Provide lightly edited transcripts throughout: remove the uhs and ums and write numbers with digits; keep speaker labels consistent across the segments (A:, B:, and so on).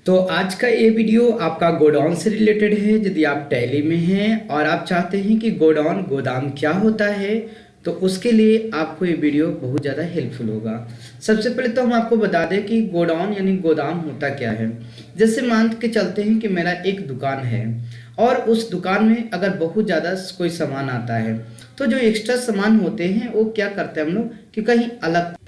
A: तो आज का ये वीडियो आपका गोडाउन से रिलेटेड है। यदि आप टैली में हैं और आप चाहते हैं कि गोडाउन गोदाम क्या होता है तो उसके लिए आपको ये वीडियो बहुत ज़्यादा हेल्पफुल होगा। सबसे पहले तो हम आपको बता दें कि गोडाउन यानी गोदाम होता क्या है। जैसे मान के चलते हैं कि मेरा एक दुकान है और उस दुकान में अगर बहुत ज़्यादा कोई सामान आता है तो जो एक्स्ट्रा सामान होते हैं वो क्या करते हैं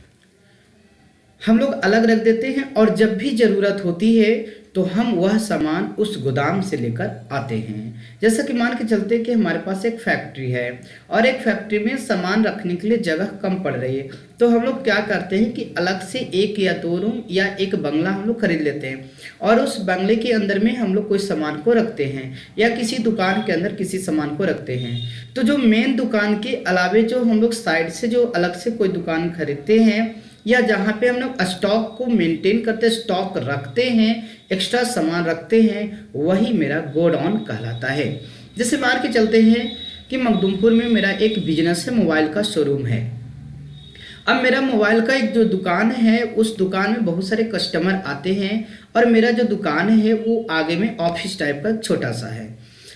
A: हम लोग अलग रख देते हैं और जब भी ज़रूरत होती है तो हम वह सामान उस गोदाम से लेकर आते हैं। जैसा कि मान के चलते कि हमारे पास एक फैक्ट्री है और एक फैक्ट्री में सामान रखने के लिए जगह कम पड़ रही है तो हम लोग क्या करते हैं कि अलग से एक या दो रूम या एक बंगला हम लोग खरीद लेते हैं और उस बंगले के अंदर में हम लोग कोई सामान को रखते हैं या किसी दुकान के अंदर किसी सामान को रखते हैं। तो जो मेन दुकान के अलावे जो हम लोग साइड से जो अलग से कोई दुकान खरीदते हैं या जहाँ पे हम लोग स्टॉक को मेंटेन करते स्टॉक रखते हैं एक्स्ट्रा सामान रखते हैं वही मेरा गोडाउन कहलाता है। जैसे मान के चलते हैं कि मखदूमपुर में मेरा एक बिजनेस है, मोबाइल का शोरूम है। अब मेरा मोबाइल का एक जो दुकान है उस दुकान में बहुत सारे कस्टमर आते हैं और मेरा जो दुकान है वो आगे में ऑफिस टाइप का छोटा सा है।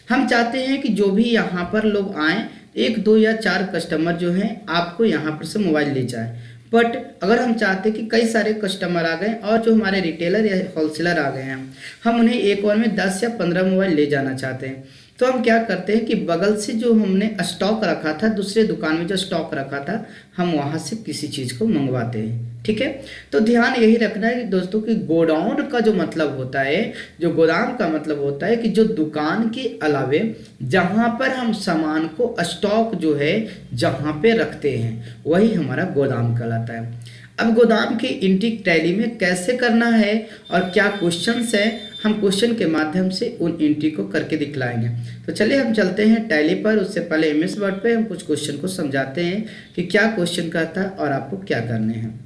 A: हम चाहते हैं कि जो भी यहाँ पर लोग आएँ, एक दो या चार कस्टमर जो हैं आपको यहाँ पर से मोबाइल ले जाए। बट अगर हम चाहते हैं कि कई सारे कस्टमर आ गए और जो हमारे रिटेलर या होलसेलर आ गए हैं, हम उन्हें एक बार में 10 या 15 मोबाइल ले जाना चाहते हैं तो हम क्या करते हैं कि बगल से जो हमने स्टॉक रखा था, दूसरे दुकान में जो स्टॉक रखा था, हम वहाँ से किसी चीज़ को मंगवाते हैं। ठीक है, तो ध्यान यही रखना है कि दोस्तों कि गोडाउन का जो मतलब होता है, जो गोदाम का मतलब होता है कि जो दुकान के अलावे जहाँ पर हम सामान को स्टॉक जो है जहाँ पे रखते हैं वही हमारा गोदाम कहलाता है। अब गोदाम की एंट्री टैली में कैसे करना है और क्या क्वेश्चंस है, हम क्वेश्चन के माध्यम से उन एंट्री को करके दिखलाएंगे। तो चलिए हम चलते हैं टैली पर। उससे पहले एमएस वर्ड पे हम कुछ क्वेश्चन को समझाते हैं कि क्या क्वेश्चन कहता है और आपको क्या करने हैं।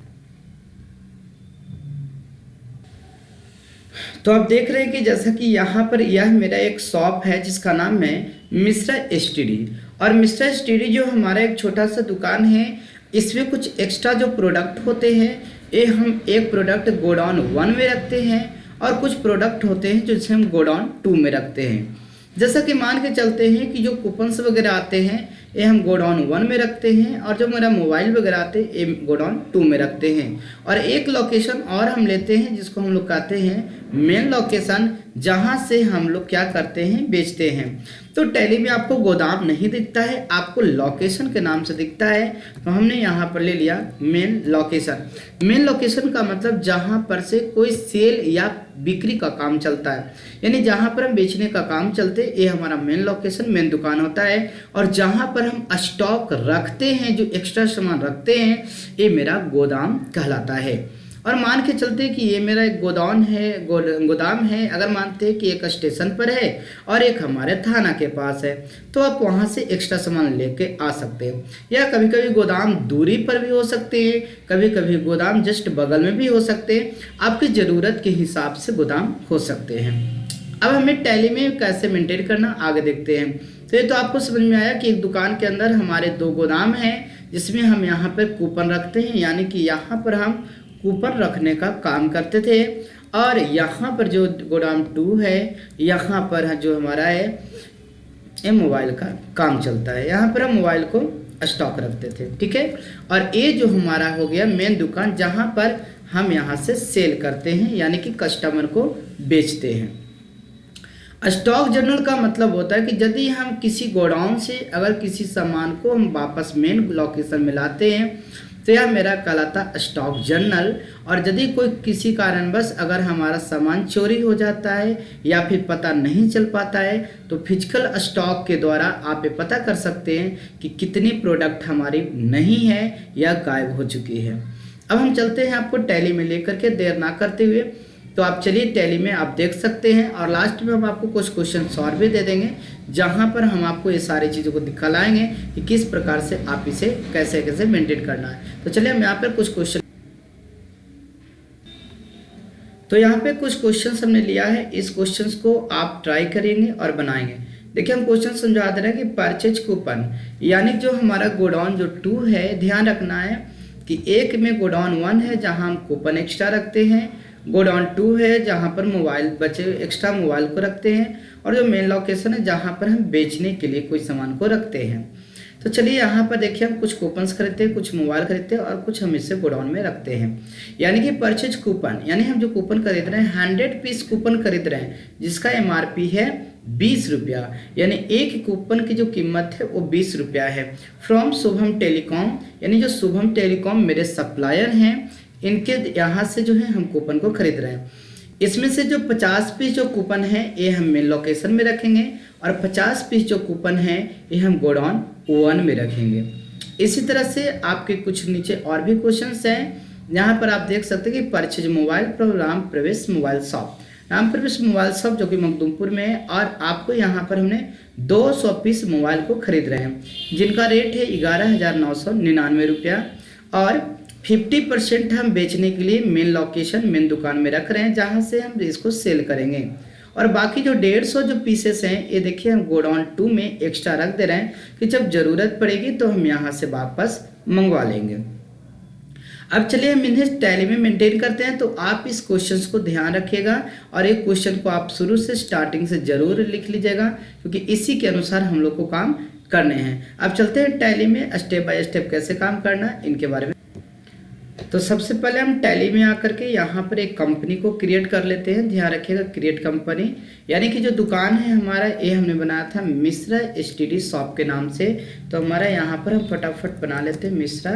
A: तो आप देख रहे हैं कि जैसा कि यहाँ पर यह मेरा एक शॉप है जिसका नाम है मिश्रा एसटीडी। और मिश्रा एसटीडी जो हमारा एक छोटा सा दुकान है, इसमें कुछ एक्स्ट्रा जो प्रोडक्ट होते हैं ये हम एक प्रोडक्ट गोडाउन 1 में रखते हैं और कुछ प्रोडक्ट होते हैं जो जिसे हम गोडाउन 2 में रखते हैं। जैसा कि मान के चलते हैं कि जो कूपन्स वगैरह आते हैं ये हम गोडाउन 1 में रखते हैं और जो मेरा मोबाइल वगैरह आते हैं ये गोडाउन 2 में रखते हैं। और एक लोकेशन और हम लेते हैं जिसको हम लोग कहते हैं मेन लोकेशन, जहाँ से हम लोग क्या करते हैं, बेचते हैं। तो टैली में आपको गोदाम नहीं दिखता है, आपको लोकेशन के नाम से दिखता है, तो हमने यहाँ पर ले लिया मेन लोकेशन। मेन लोकेशन का मतलब जहाँ पर से कोई सेल या बिक्री का काम चलता है, यानी जहाँ पर हम बेचने का काम चलते ये हमारा मेन लोकेशन, मेन दुकान होता है। और जहाँ पर हम स्टॉक रखते हैं, जो एक्स्ट्रा सामान रखते हैं, ये मेरा गोदाम कहलाता है। और मान के चलते कि ये मेरा एक गोदाम है। अगर मानते हैं कि एक स्टेशन पर है और एक हमारे थाना के पास है तो आप वहाँ से एक्स्ट्रा सामान लेके आ सकते हैं। या कभी कभी गोदाम दूरी पर भी हो सकते हैं, कभी कभी गोदाम जस्ट बगल में भी हो सकते हैं, आपकी ज़रूरत के हिसाब से गोदाम हो सकते हैं। अब हमें टैली में कैसे मेंटेन करना आगे देखते हैं। तो ये तो आपको समझ में आया कि एक दुकान के अंदर हमारे 2 गोदाम हैं जिसमें हम यहाँ पर कूपन रखते हैं, यानी कि यहाँ पर हम कूपन रखने का काम करते थे। और यहाँ पर जो गोदाम 2 है यहाँ पर जो हमारा है ये मोबाइल का काम चलता है, यहाँ पर हम मोबाइल को स्टॉक रखते थे। ठीक है, और ये जो हमारा हो गया मेन दुकान जहाँ पर हम यहाँ से सेल करते हैं, यानी कि कस्टमर को बेचते हैं। स्टॉक जनरल का मतलब होता है कि यदि हम किसी गोडाउन से अगर किसी सामान को हम वापस मेन लोकेशन में लाते हैं तो यह मेरा कहलाता स्टॉक जनरल। और यदि कोई किसी कारणवश अगर हमारा सामान चोरी हो जाता है या फिर पता नहीं चल पाता है तो फिजिकल स्टॉक के द्वारा आप ये पता कर सकते हैं कि कितनी प्रोडक्ट हमारी नहीं है या गायब हो चुकी है। अब हम चलते हैं आपको टैली में लेकर के, देर ना करते हुए। तो आप चलिए टैली में आप देख सकते हैं और लास्ट में हम आपको कुछ क्वेश्चन सॉल्व भी दे देंगे जहां पर हम आपको ये सारी चीज़ों को दिखलाएंगे कि किस प्रकार से आप इसे कैसे कैसे मेंटेन करना है। तो चलिए हम यहाँ पर कुछ क्वेश्चन, तो यहाँ पे कुछ क्वेश्चंस हमने लिया है, इस क्वेश्चंस को आप ट्राई करेंगे और बनाएंगे। देखिए हम क्वेश्चन समझा दे रहे हैं कि परचेज कूपन, यानी जो हमारा गोडाउन जो 2 है, ध्यान रखना है कि एक में गोडाउन 1 है जहाँ हम कूपन एक्स्ट्रा रखते हैं गोडाउन 2 है जहाँ पर मोबाइल बचे एक्स्ट्रा मोबाइल को रखते हैं, और जो मेन लोकेशन है जहाँ पर हम बेचने के लिए कोई सामान को रखते हैं। तो चलिए यहाँ पर देखिए हम कुछ कूपन्स खरीदते हैं, कुछ मोबाइल खरीदते हैं और कुछ हम इसे गोडाउन में रखते हैं। यानी कि परचेज कूपन, यानी हम जो कूपन खरीद रहे हैं 100 पीस कूपन खरीद रहे हैं जिसका MRP है 20 रुपया, यानी एक कूपन की जो कीमत है वो 20 रुपया है। फ्रॉम शुभम टेलीकॉम, यानी जो शुभम टेलीकॉम मेरे सप्लायर हैं इनके यहाँ से जो है हम कूपन को खरीद रहे हैं। इसमें से जो 50 पीस जो कूपन है ये हम मेन लोकेशन में रखेंगे और 50 पीस जो कूपन है ये हम गोडाउन 1 में रखेंगे। इसी तरह से आपके कुछ नीचे और भी क्वेश्चंस हैं। यहाँ पर आप देख सकते हैं कि परचेज मोबाइल फ्रॉम राम प्रवेश मोबाइल शॉप, राम प्रवेश मोबाइल शॉप जो कि मखदूमपुर में है, और आपको यहाँ पर हमने 200 पीस मोबाइल को खरीद रहे हैं जिनका रेट है 11,999 रुपया, और 50% हम बेचने के लिए मेन लोकेशन मेन दुकान में रख रहे हैं जहाँ से हम इसको सेल करेंगे। और बाकी जो 150 जो पीसेस हैं ये देखिए हम गोडाउन 2 में एक्स्ट्रा रख दे रहे हैं कि जब ज़रूरत पड़ेगी तो हम यहाँ से वापस मंगवा लेंगे। अब चलिए हम इन्हें टैली में मेंटेन करते हैं। तो आप इस क्वेश्चंस को ध्यान रखिएगा और एक क्वेश्चन को आप शुरू से स्टार्टिंग से ज़रूर लिख लीजिएगा क्योंकि इसी के अनुसार हम लोग को काम करने हैं। अब चलते हैं टैली में स्टेप बाय स्टेप कैसे काम करना है इनके बारे में। तो सबसे पहले हम टैली में आकर के यहाँ पर एक कंपनी को क्रिएट कर लेते हैं। ध्यान रखिएगा क्रिएट कंपनी, यानी कि जो दुकान है हमारा ये हमने बनाया था मिश्रा STD शॉप के नाम से। तो हमारा यहाँ पर हम फटाफट बना लेते हैं मिश्रा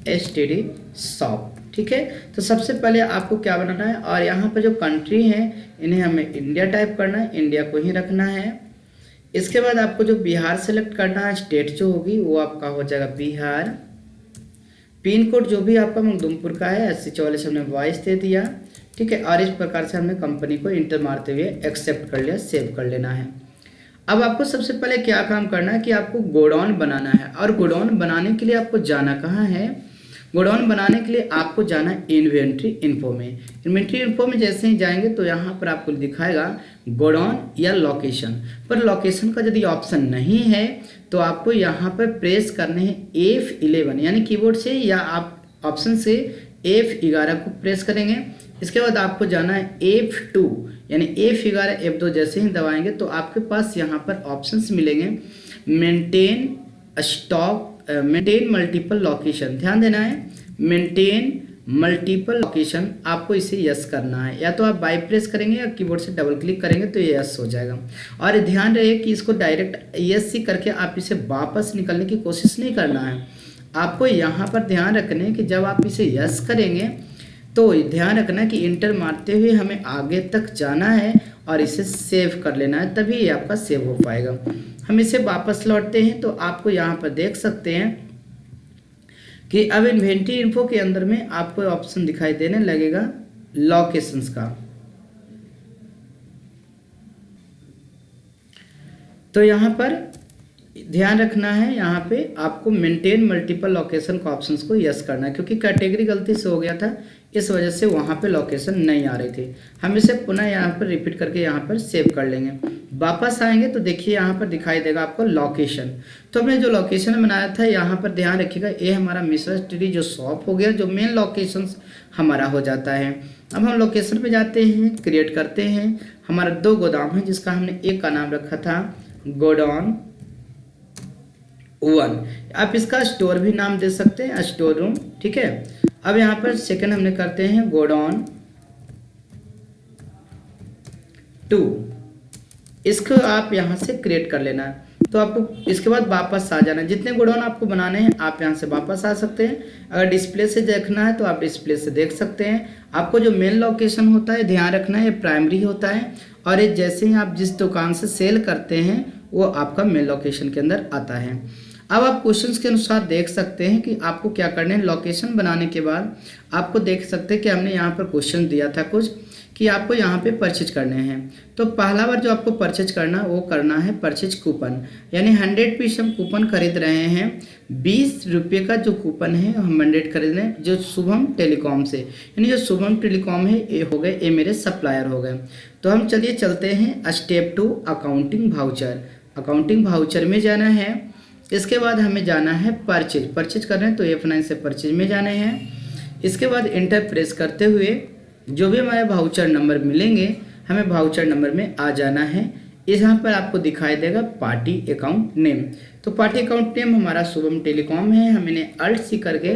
A: STD शॉप। ठीक है, तो सबसे पहले आपको क्या बनाना है, और यहाँ पर जो कंट्री है इन्हें हमें इंडिया टाइप करना है, इंडिया को ही रखना है। इसके बाद आपको जो बिहार सेलेक्ट करना है, स्टेट जो होगी वो आपका हो जाएगा बिहार। पिन कोड जो भी आपका मखदूमपुर का है 8044 हमने 22 दे दिया। ठीक है, और इस प्रकार से हमने कंपनी को इंटर मारते हुए एक्सेप्ट कर लिया, सेव कर लेना है। अब आपको सबसे पहले क्या काम करना है कि आपको गोडाउन बनाना है, और गोडाउन बनाने के लिए आपको जाना कहाँ है, गोडाउन बनाने के लिए आपको जाना है इन्वेंट्री इन्फो में। इन्वेंट्री इन्फो में जैसे ही जाएंगे तो यहाँ पर आपको दिखाएगा गोडाउन या लोकेशन, पर लोकेशन का यदि ऑप्शन नहीं है तो आपको यहाँ पर प्रेस करने हैं F11, यानी कीबोर्ड से या आप ऑप्शन से F11 को प्रेस करेंगे। इसके बाद आपको जाना है F2, यानी F11 F2 जैसे ही दबाएंगे तो आपके पास यहाँ पर ऑप्शंस मिलेंगे maintain stock, maintain multiple location. ध्यान देना है मेंटेन मल्टीपल लोकेशन, आपको इसे यस करना है, या तो आप बाई प्रेस करेंगे या कीबोर्ड से डबल क्लिक करेंगे तो ये यस हो जाएगा। और ध्यान रहे कि इसको डायरेक्ट यस करके आप इसे वापस निकलने की कोशिश नहीं करना है। आपको यहाँ पर ध्यान रखना है कि जब आप इसे यस करेंगे तो ध्यान रखना कि इंटर मारते हुए हमें आगे तक जाना है और इसे सेव कर लेना है, तभी ये आपका सेव हो पाएगा। हम इसे वापस लौटते हैं तो आपको यहाँ पर देख सकते हैं कि अब इन्वेंट्री इन्फो के अंदर में आपको ऑप्शन दिखाई देने लगेगा लोकेशंस का। तो यहाँ पर ध्यान रखना है, यहाँ पे आपको मेंटेन मल्टीपल लोकेशन का ऑप्शंस को यस करना है, क्योंकि कैटेगरी गलती से हो गया था, इस वजह से वहाँ पे लोकेशन नहीं आ रही थी। हम इसे पुनः यहाँ पर रिपीट करके यहाँ पर सेव कर लेंगे। वापस आएंगे तो देखिए यहाँ पर दिखाई देगा आपको लोकेशन। तो हमने जो लोकेशन बनाया था यहाँ पर ध्यान रखिएगा, ये हमारा मिश्रा STD जो शॉप हो गया, जो मेन लोकेशन हमारा हो जाता है। अब हम लोकेशन पे जाते हैं, क्रिएट करते हैं। हमारा 2 गोदाम है जिसका हमने एक का नाम रखा था गोडाउन 1, आप इसका स्टोर भी नाम दे सकते हैं, स्टोर रूम। ठीक है, अब यहाँ पर सेकंड हमने करते हैं गोडाउन 2, इसको आप यहाँ से क्रिएट कर लेना है। तो आपको इसके बाद वापस आ जाना है। जितने गोडाउन आपको बनाने हैं आप यहाँ से वापस आ सकते हैं। अगर डिस्प्ले से देखना है तो आप डिस्प्ले से देख सकते हैं। आपको जो मेन लोकेशन होता है ध्यान रखना है, ये प्राइमरी होता है, और ये जैसे ही आप जिस दुकान से सेल करते हैं वो आपका मेन लोकेशन के अंदर आता है। अब आप क्वेश्चंस के अनुसार देख सकते हैं कि आपको क्या करना है। लोकेशन बनाने के बाद आपको देख सकते हैं कि हमने यहाँ पर क्वेश्चन दिया था कुछ कि आपको यहाँ पे परचेज करने हैं। तो पहला बार जो आपको परचेज करना वो करना है परचेज कूपन, यानी 100 पीस हम कूपन खरीद रहे हैं। 20 रुपये का जो कूपन है हम 100 खरीद रहे हैं जो शुभम टेलीकॉम से, यानी जो शुभम टेलीकॉम है ये हो गए, ये मेरे सप्लायर हो गए। तो हम चलिए चलते हैं step 2 accounting voucher. Accounting voucher में जाना है। इसके बाद हमें जाना है परचेज कर रहे हैं तो F9 से परचेज में जाने हैं। इसके बाद इंटर प्रेस करते हुए जो भी हमारे वाउचर नंबर मिलेंगे हमें वाउचर नंबर में आ जाना है। यहाँ पर आपको दिखाई देगा पार्टी अकाउंट नेम। तो पार्टी अकाउंट नेम हमारा शुभम टेलीकॉम है, हम इन्हें अल्ट सी करके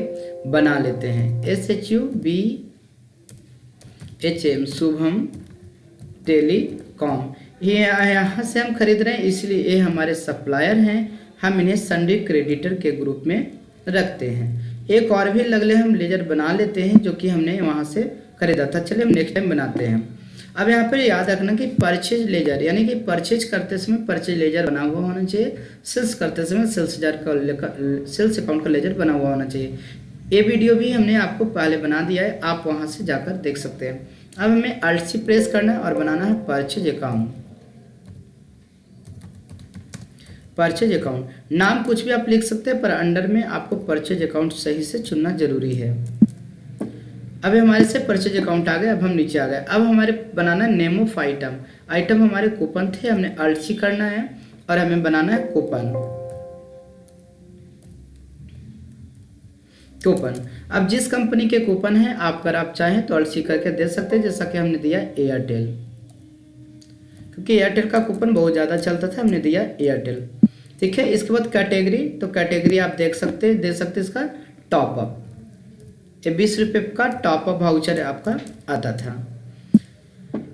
A: बना लेते हैं, SHUBHM शुभम टेलीकॉम। ये यहाँ से हम खरीद रहे हैं इसलिए ये हमारे सप्लायर हैं, हम इन्हें संडे क्रेडिटर के ग्रुप में रखते हैं। एक और भी लगले हम लेजर बना लेते हैं जो कि हमने वहाँ से खरीदा था। चलिए हम नेक्स्ट टाइम बनाते हैं। अब यहाँ पर याद रखना कि परचेज लेजर यानी कि परचेज करते समय परचेज लेजर बना हुआ होना चाहिए, सेल्स करते समय सेल्स अकाउंट का लेजर बना हुआ होना चाहिए। ये वीडियो भी हमने आपको पहले बना दिया है, आप वहाँ से जाकर देख सकते हैं। अब हमें अल्ट सी प्रेस करना है और बनाना है परचेज अकाउंट। परचेज अकाउंट नाम कुछ भी आप लिख सकते हैं पर अंडर में आपको परचेज अकाउंट सही से चुनना जरूरी है। अब हमारे से परचेज अकाउंट आ गए, अब हम नीचे आ गए। अब हमारे बनाना नेम ऑफ आइटम। आइटम हमारे कूपन थे, हमने अल्ट सी करना है और हमें बनाना है कूपन। अब जिस कंपनी के कूपन है आप अगर आप चाहें तो अल्ट सी करके दे सकते हैं, जैसा कि हमने दिया एयरटेल, क्योंकि एयरटेल का कूपन बहुत ज़्यादा चलता था, हमने दिया एयरटेल। ठीक है, इसके बाद कैटेगरी, तो कैटेगरी आप दे सकते हैं इसका टॉप अप। ये 20 रुपये का टॉप अप वाउचर आपका आता था।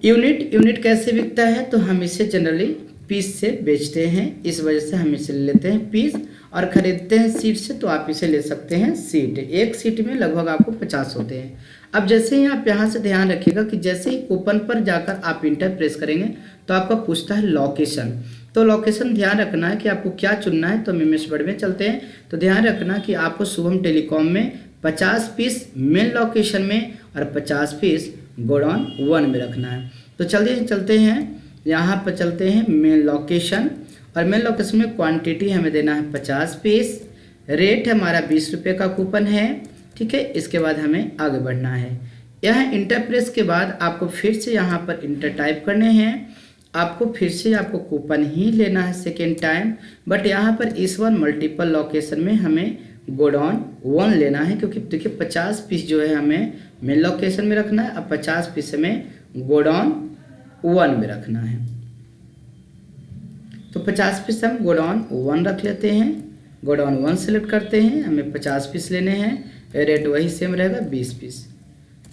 A: यूनिट कैसे बिकता है, तो हम इसे जनरली पीस से बेचते हैं, इस वजह से हम इसे लेते हैं पीस, और खरीदते हैं सीट से, तो आप इसे ले सकते हैं सीट। एक सीट में लगभग आपको 50 होते हैं। अब जैसे ही आप यहाँ से ध्यान रखिएगा कि जैसे ही कूपन पर जाकर आप इंटर प्रेस करेंगे तो आपका पूछता है लोकेशन। तो लोकेशन ध्यान रखना है कि आपको क्या चुनना है। तो एमएस वर्ड में चलते हैं, तो ध्यान रखना कि आपको शुभम टेलीकॉम में 50 पीस मेन लोकेशन में और 50 पीस गोडाउन 1 में रखना है। तो चलते हैं यहाँ पर, चलते हैं मेन लोकेशन, और मेन लोकेशन में क्वांटिटी हमें देना है 50 पीस। रेट हमारा 20 रुपये का कूपन है। ठीक है, इसके बाद हमें आगे बढ़ना है। यहाँ इंटर प्रेस के बाद आपको फिर से यहाँ पर इंटर टाइप करने हैं। आपको फिर से आपको कूपन ही लेना है सेकेंड टाइम, बट यहाँ पर इस बार मल्टीपल लोकेशन में हमें गोडाउन 1 लेना है, क्योंकि देखिए 50 पीस जो है हमें मेन लोकेशन में रखना है, अब 50 पीस हमें गोडाउन 1 में रखना है। तो 50 पीस हम गोडाउन 1 रख लेते हैं। गोडाउन 1 सेलेक्ट करते हैं, हमें 50 पीस लेने हैं, रेट वही सेम रहेगा 20 पीस।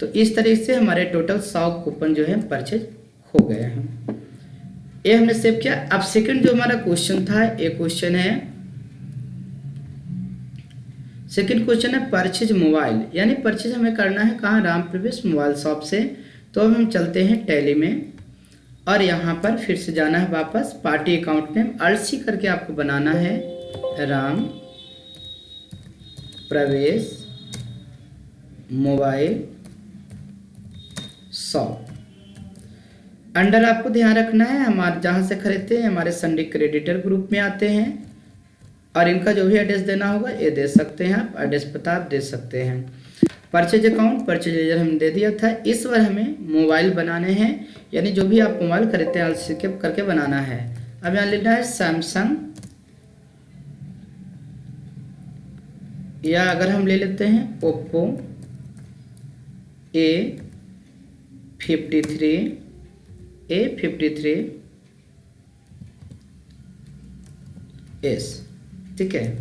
A: तो इस तरीके से हमारे टोटल 100 कूपन जो है परचेज हो गए हैं। ये हमने सेव किया। अब सेकंड जो हमारा क्वेश्चन था, एक क्वेश्चन है, सेकंड क्वेश्चन है परचेज मोबाइल, यानी परचेज हमें करना है कहाँ, राम प्रवेश मोबाइल शॉप से। तो अब हम चलते हैं टैली में, और यहाँ पर फिर से जाना है वापस party account name, alt C करके आपको बनाना है राम प्रवेश मोबाइल शॉप। अंडर आपको ध्यान रखना है हमारे जहाँ से खरीदते हैं हमारे संडे क्रेडिटर ग्रुप में आते हैं, और इनका जो भी एड्रेस देना होगा ये दे सकते हैं आप, एड्रेस पता आप दे सकते हैं। परचेज अकाउंट परचेज लेजर हमने दे दिया था। इस बार हमें मोबाइल बनाने हैं, यानी जो भी आप मोबाइल खरीदते हैं अल्ट करके बनाना है। अब यहाँ लिखना है सैमसंग, या अगर हम ले लेते हैं ओप्पो A53s, ठीक है,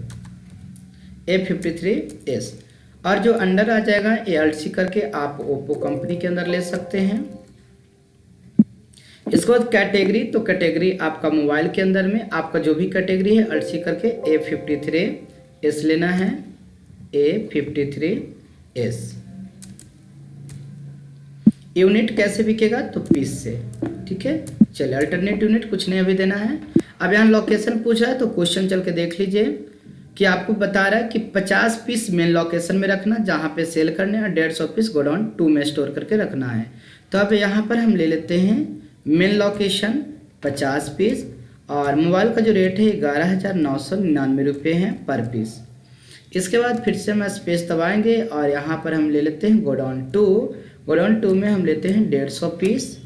A: A53s। और जो अंडर आ जाएगा ये अल्ट सी करके आप ओप्पो कंपनी के अंदर ले सकते हैं। इसके बाद कैटेगरी, तो कैटेगरी आपका मोबाइल के अंदर में आपका जो भी कैटेगरी है अल्ट सी करके A53s लेना है, A53s। यूनिट कैसे बिकेगा, तो पीस से। ठीक है, चलिए अल्टरनेट यूनिट कुछ नहीं अभी देना है। अब यहाँ लोकेशन पूछा है, तो क्वेश्चन चल के देख लीजिए कि आपको बता रहा है कि 50 पीस मेन लोकेशन में रखना जहाँ पे सेल करने, और 150 पीस गोडाउन 2 में स्टोर करके रखना है। तो अब यहाँ पर हम ले लेते हैं मेन लोकेशन 50 पीस, और मोबाइल का जो रेट है 11,999 रुपये है पर पीस। इसके बाद फिर से हम स्पेस दबाएंगे, और यहाँ पर हम ले लेते हैं गोडाउन 2। गोडाउन 2 में हम लेते हैं 150 पीस,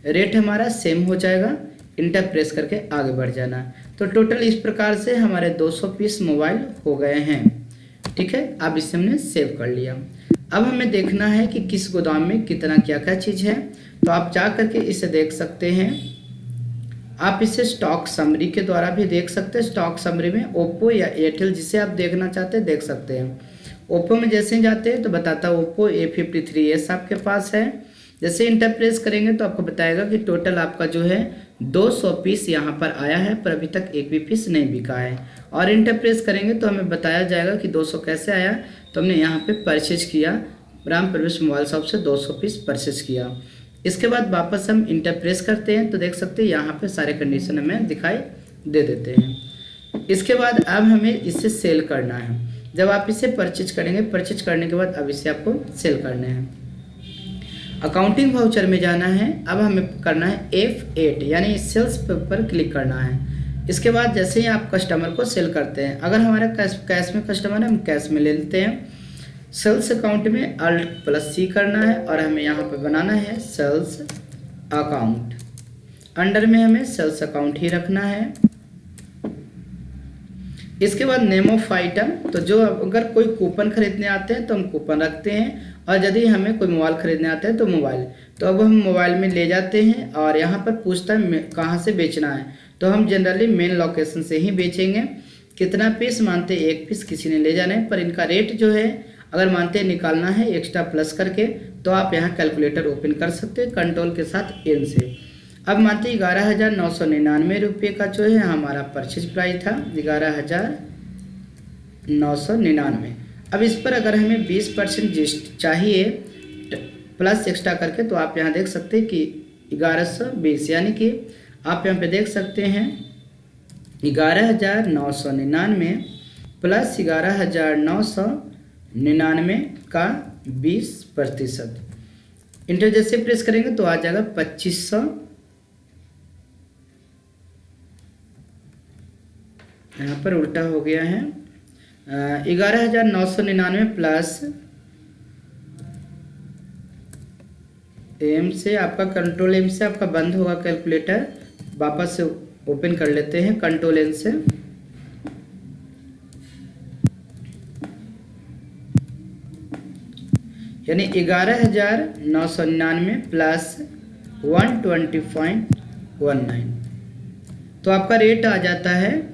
A: रेट हमारा सेम हो जाएगा, इंटर प्रेस करके आगे बढ़ जाना। तो टोटल इस प्रकार से हमारे 200 पीस मोबाइल हो गए हैं। ठीक है, अब इसे हमने सेव कर लिया। अब हमें देखना है कि किस गोदाम में कितना क्या क्या चीज़ है, तो आप जा करके इसे देख सकते हैं। आप इसे स्टॉक समरी के द्वारा भी देख सकते हैं। स्टॉक समरी में ओप्पो या एयरटेल जिसे आप देखना चाहते हैं देख सकते हैं। ओप्पो में जैसे ही जाते हैं तो बताता है ओप्पो A53s आपके पास है। जैसे इंटर प्रेस करेंगे तो आपको बताएगा कि टोटल आपका जो है 200 पीस यहाँ पर आया है, पर अभी तक एक भी पीस नहीं बिका है। और इंटर प्रेस करेंगे तो हमें बताया जाएगा कि 200 कैसे आया, तो हमने यहाँ पे परचेज किया, राम प्रवेश मोबाइल शॉप से 200 पीस परचेज किया। इसके बाद वापस हम इंटर प्रेस करते हैं तो देख सकते हैं यहाँ पे सारे कंडीशन हमें दिखाई दे देते हैं। इसके बाद अब हमें इसे सेल करना है। जब आप इसे परचेज करेंगे, परचेज करने के बाद अब इसे आपको सेल करने हैं। अकाउंटिंग वाउचर में जाना है। अब हमें करना है F8 यानी सेल्स पर क्लिक करना है। इसके बाद जैसे ही आप कस्टमर को सेल करते हैं, अगर हमारा कैश में कस्टमर है हम कैश में ले लेते हैं। सेल्स अकाउंट में Alt+C करना है और हमें यहाँ पर बनाना है सेल्स अकाउंट। अंडर में हमें सेल्स अकाउंट ही रखना है। इसके बाद नेम ऑफ आइटम, तो जो अगर कोई कूपन खरीदने आते हैं तो हम कूपन रखते हैं, और यदि हमें कोई मोबाइल खरीदने आता है तो मोबाइल, तो अब हम मोबाइल में ले जाते हैं और यहाँ पर पूछता है कहाँ से बेचना है, तो हम जनरली मेन लोकेशन से ही बेचेंगे। कितना पीस मानते हैं, एक पीस किसी ने ले जाना है, पर इनका रेट जो है अगर मानते हैं निकालना है एक्स्ट्रा प्लस करके, तो आप यहाँ कैलकुलेटर ओपन कर सकते हैं कंट्रोल के साथ एन से। अब मानते 11,999 रुपये का जो है हमारा परचेज प्राइस था, 11,999। अब इस पर अगर हमें 20% जीएसटी चाहिए प्लस एक्स्ट्रा करके, तो आप यहाँ देख सकते हैं कि 1120, यानी कि आप यहाँ पे देख सकते हैं 11,999 प्लस 11,999 का 20%। इंटर जैसे प्रेस करेंगे तो आ जाएगा 2500। यहाँ पर उल्टा हो गया है। 11,999 प्लस एम से आपका कंट्रोल एम से आपका बंद होगा कैलकुलेटर, वापस से ओपन कर लेते हैं कंट्रोल एन से। यानी 11,999 प्लस 120.19, तो आपका रेट आ जाता है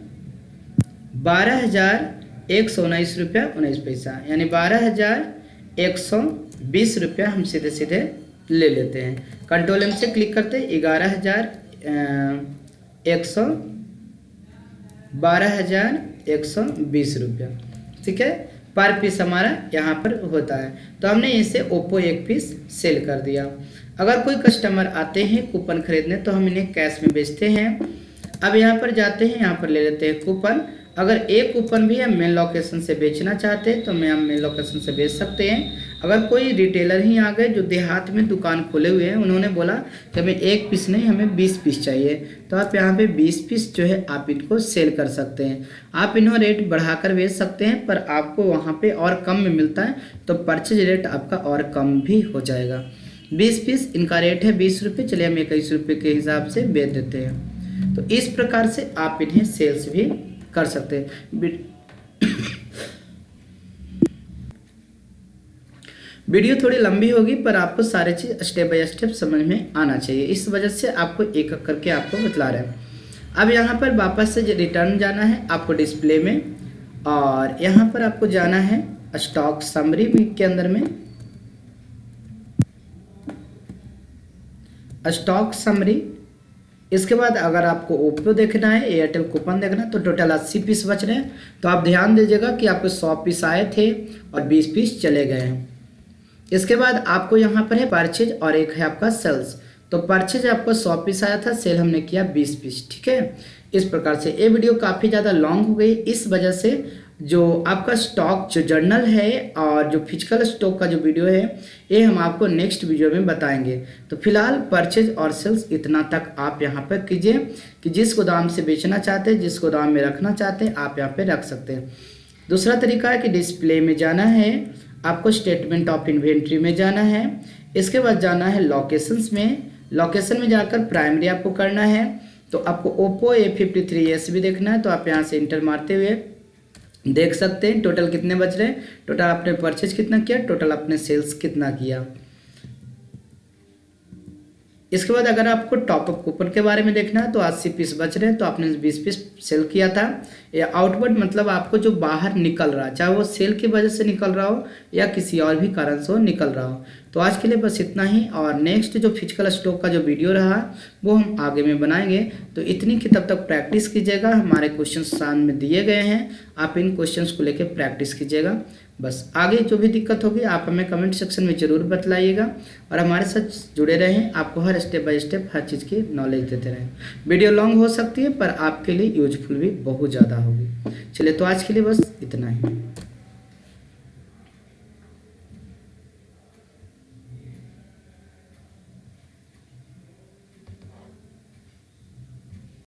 A: 12,119 रुपया 19 पैसा, यानी 12,120 रुपया हम सीधे सीधे ले लेते हैं। कंट्रोल एम से क्लिक करते 12,120 रुपया, ठीक है, पर पीस हमारा यहाँ पर होता है। तो हमने इसे ओप्पो एक पीस सेल कर दिया। अगर कोई कस्टमर आते हैं कूपन खरीदने तो हम इन्हें कैश में बेचते हैं। अब यहाँ पर जाते हैं, यहाँ पर ले लेते हैं कूपन। अगर एक कूपन भी हम मेन लोकेशन से बेचना चाहते हैं तो हम मेन लोकेशन से बेच सकते हैं। अगर कोई रिटेलर ही आ गए जो देहात में दुकान खोले हुए हैं, उन्होंने बोला कि हमें एक पीस नहीं हमें 20 पीस चाहिए, तो आप यहाँ पे 20 पीस जो है आप इनको सेल कर सकते हैं। आप इन्हों रेट बढ़ाकर बेच सकते हैं, पर आपको वहाँ पे और कम में मिलता है तो परचेज रेट आपका और कम भी हो जाएगा। 20 पीस इनका रेट है 20 रुपये, चलिए हम 21 रुपये के हिसाब से बेच देते हैं। तो इस प्रकार से आप इन्हें सेल्स भी कर सकते हैं। वीडियो थोड़ी लंबी होगी पर आपको सारे चीज़ स्टेप बाय स्टेप समझ में आना चाहिए, इस वजह से आपको एक एक करके आपको बतला रहे हैं। अब यहाँ पर वापस से रिटर्न जाना है आपको डिस्प्ले में, और यहाँ पर आपको जाना है स्टॉक समरी के अंदर में, स्टॉक समरी। इसके बाद अगर आपको ओप्पो देखना है, एयरटेल कूपन देखना है, तो टोटल 80 पीस बच रहे हैं। तो आप ध्यान दीजिएगा कि आपको 100 पीस आए थे और 20 पीस चले गए हैं। इसके बाद आपको यहाँ पर है परचेज और एक है आपका सेल्स। तो परचेज आपको 100 पीस आया था, सेल हमने किया 20 पीस, ठीक है। इस प्रकार से ये वीडियो काफ़ी ज़्यादा लॉन्ग हो गई, इस वजह से जो आपका स्टॉक जो जर्नल है और जो फिजिकल स्टॉक का जो वीडियो है ये हम आपको नेक्स्ट वीडियो में बताएंगे। तो फिलहाल परचेज और सेल्स इतना तक आप यहाँ पर कीजिए कि जिस गोदाम से बेचना चाहते हैं, जिस गोदाम में रखना चाहते हैं आप यहाँ पे रख सकते हैं। दूसरा तरीका है कि डिस्प्ले में जाना है, आपको स्टेटमेंट ऑफ इन्वेंट्री में जाना है। इसके बाद जाना है लोकेशंस में, लोकेशन में जाकर प्राइमरी आपको करना है। तो आपको ओप्पो A53s भी देखना है, तो आप यहाँ से इंटर मारते हुए देख सकते हैं टोटल कितने बच रहे हैं, टोटल आपने परचेज कितना किया, टोटल आपने सेल्स कितना किया। इसके बाद अगर आपको टॉपअप कूपन के बारे में देखना है तो 80 पीस बच रहे हैं, तो आपने 20 पीस सेल किया था। ये आउटवर्ड मतलब आपको जो बाहर निकल रहा है, चाहे वो सेल की वजह से निकल रहा हो या किसी और भी कारण से वो निकल रहा हो। तो आज के लिए बस इतना ही, और नेक्स्ट जो फिजिकल स्टॉक का जो वीडियो रहा वो हम आगे में बनाएंगे। तो इतनी की तब तक प्रैक्टिस कीजिएगा, हमारे क्वेश्चन सामने दिए गए हैं, आप इन क्वेश्चंस को लेकर प्रैक्टिस कीजिएगा। बस आगे जो भी दिक्कत होगी आप हमें कमेंट सेक्शन में ज़रूर बतलाइएगा, और हमारे साथ जुड़े रहें, आपको हर स्टेप बाय स्टेप हर चीज़ की नॉलेज देते रहें। वीडियो लॉन्ग हो सकती है पर आपके लिए यूजफुल भी बहुत ज़्यादा होगी। चलिए तो आज के लिए बस इतना ही।